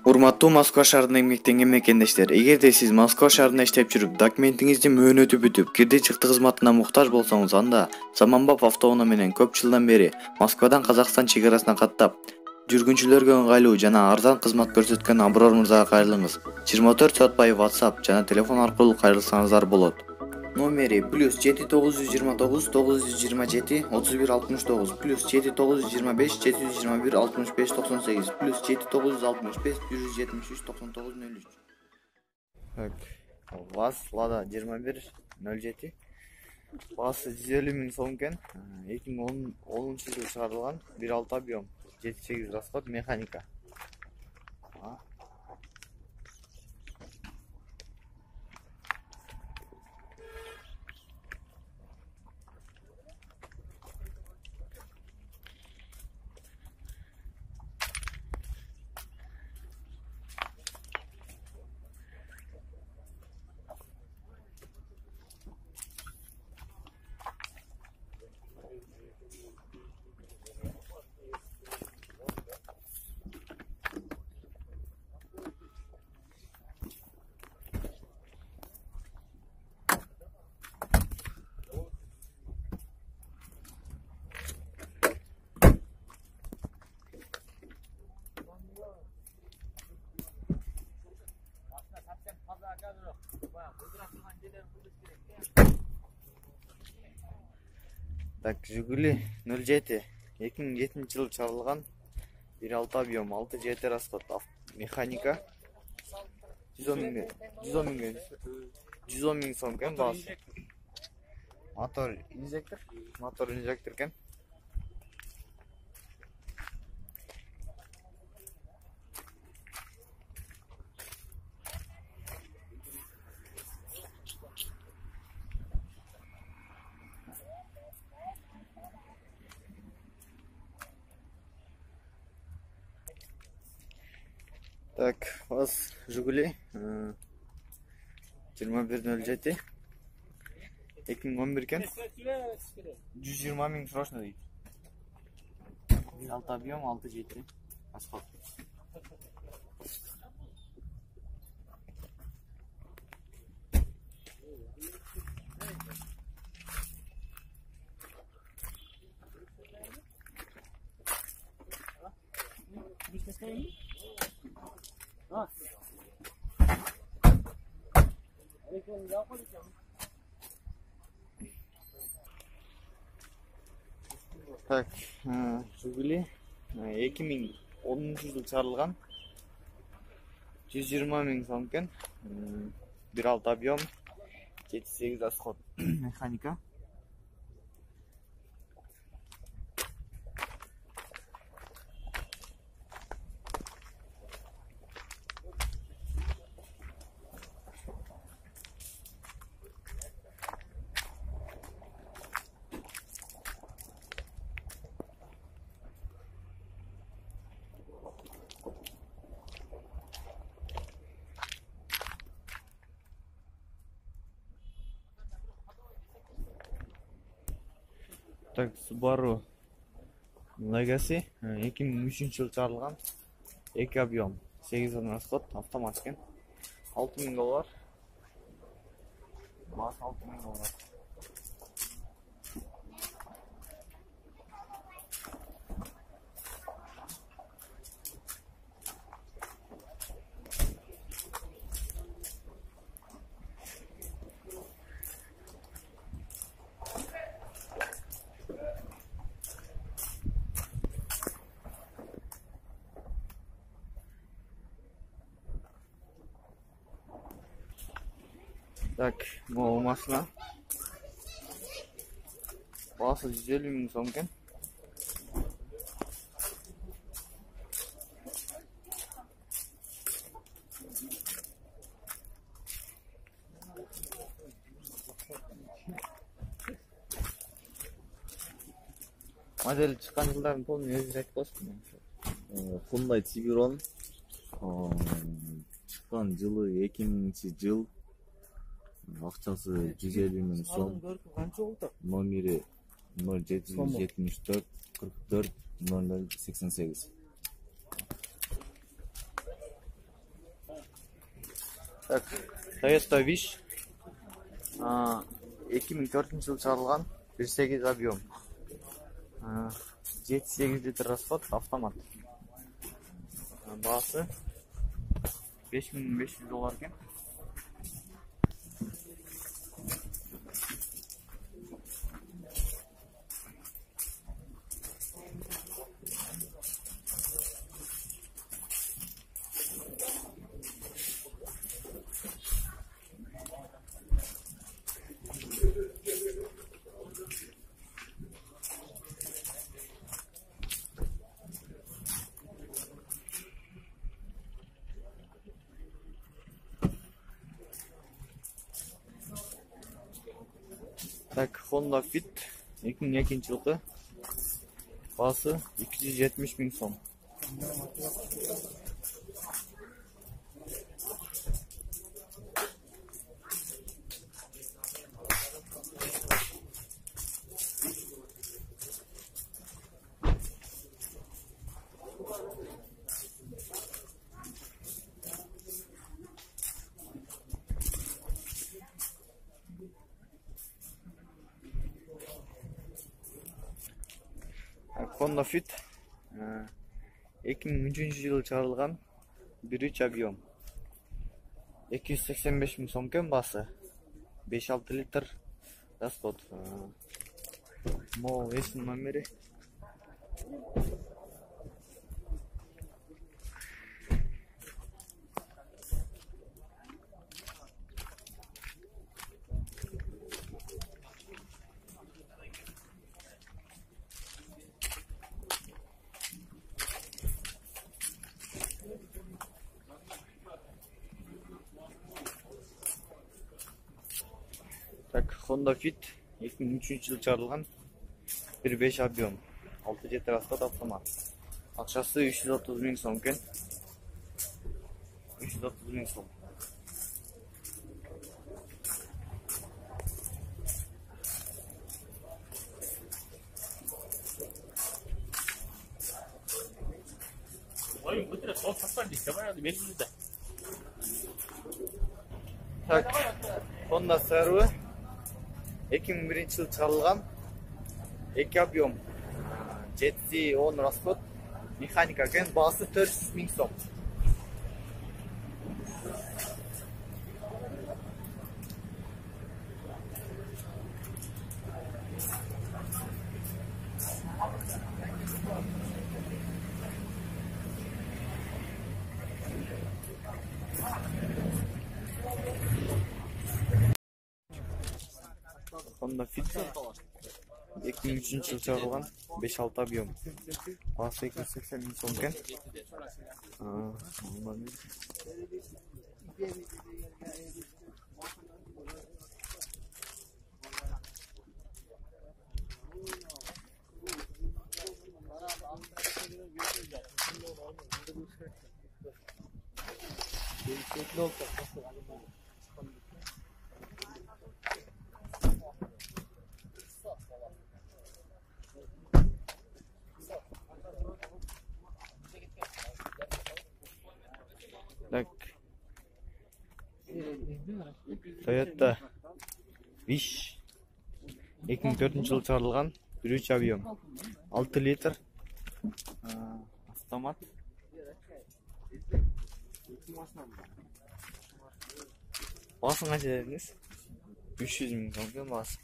Урматтуу Москва шаарында эмгектенген мекендештер, эгерде сиз Москва шаарында иштеп жүрүп, документиңиздин мөөнөтү бүтүп, кирди чыкты кызматына муктаж болсоңуз, анда Заманбап автоунаа менен көп жылдан бери Москвадан Казакстан чек арасына каттап, жүргүнчүлөргө ыңгайлуу жана арзан кызмат көрсөткөн Аброр мырзага кайрылыңыз. 24 саат бою WhatsApp жана телефон аркылуу кайрылсаңыздар болот. Номери +7 929 927 31 69 +7 925 721 65 98 +7 965 173 99 03. Так, ВАЗ Лада 2107. Баасы 150 миң сом экен. 2010 жылы чыгарылган, 1.6 объем, 7-8 расход, механика. Так, Жигули 07, 2007 жылы чыгарылган, 1.6 объем, 6-7 расход, механика. 110 миң сом экен баасы. Мотор инжектор экен. Так, ВАЗ Жигули 2107, 2011 экен. 120 миң срочно дейт. 1.6 объем, 6-7 расход. Так, Жигули 2010 жылы чыгарылган, 120 миң сом экен. 1.6 объем, 7-8 расход, механика. Так, Subaru Legacy 2003 жылы чыгарылган, 2 объем, 8 расход, автомат экен. 6 миң доллар. Баасы 6 миң доллар. Так, могу машина. Баасы 150 миң сом экен. Модель чыккан жылдарын полный өзү айтып коесуң. Hyundai Tiburon чыккан жылы 2000 жыл. Акчасы 150 миң сом. Номери 0774 44 0088. Так, Toyota Wish 2004-жылы чыгарылган 1.8 объем. 7-8 литр расход, автомат. Баасы $5500 экен. Так, Honda Fit 2002-жылғы баасы 270 000 сом. Honda Fit 2003-жылы чыгарылган 1.3 объем. 285 000 сом экен баасы. 5-6 литр расход. Мол эсин номери. Так, Honda Fit 2003-жылы чыгарылган 1.5 объем. 6-7 расход, автомат. Акчасы 330 000 сом экен. 330 000 сом. Ой, быстро сол сатпады, давай, 500 да. Так, Honda CR 2001-жылы чыгарылган 2 объем. 7-10 расход, механика экен, баасы 400 000 сом. Honda Fit 2003-жылы чыгарылган 5-6 объем. Баасы 280 000 сом экен. Так, Toyota Wish 2004-жылы чыгарылган 1.3 объем. 6 литр автомат. Баасын канча дедиңиз? 300 000 сом экен баасы.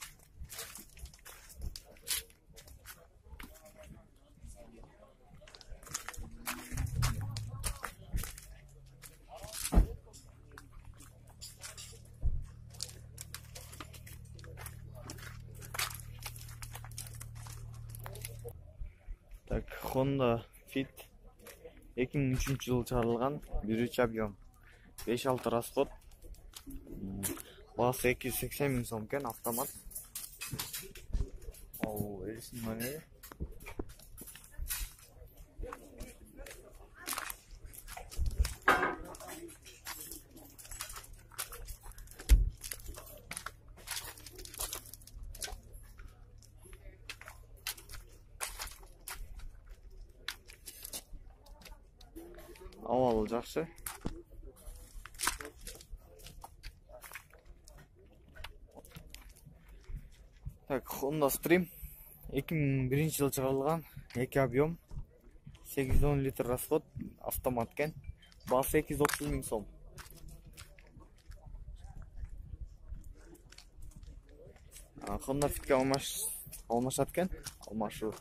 Так, Honda Fit 2003-жылы чыгарылган 1.3 объем. 5-6 расход. Баасы 280 000 сом экен, автомат. Ал эсин номери. Абалы жакшы. Так, Honda Stream 2001-жылы чыгарылган, 2 объем, 810 литр расход, автомат экен. Баасы 230 000 сом. Honda Fit'ке алмашат экен, алмашуу.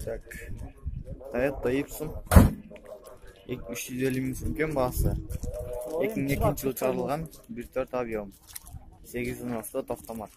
Так, Toyota Ipson 350 000 сом экен баасы. 2002-жылы чыгарылган, 1.4 объем, 8 автомат.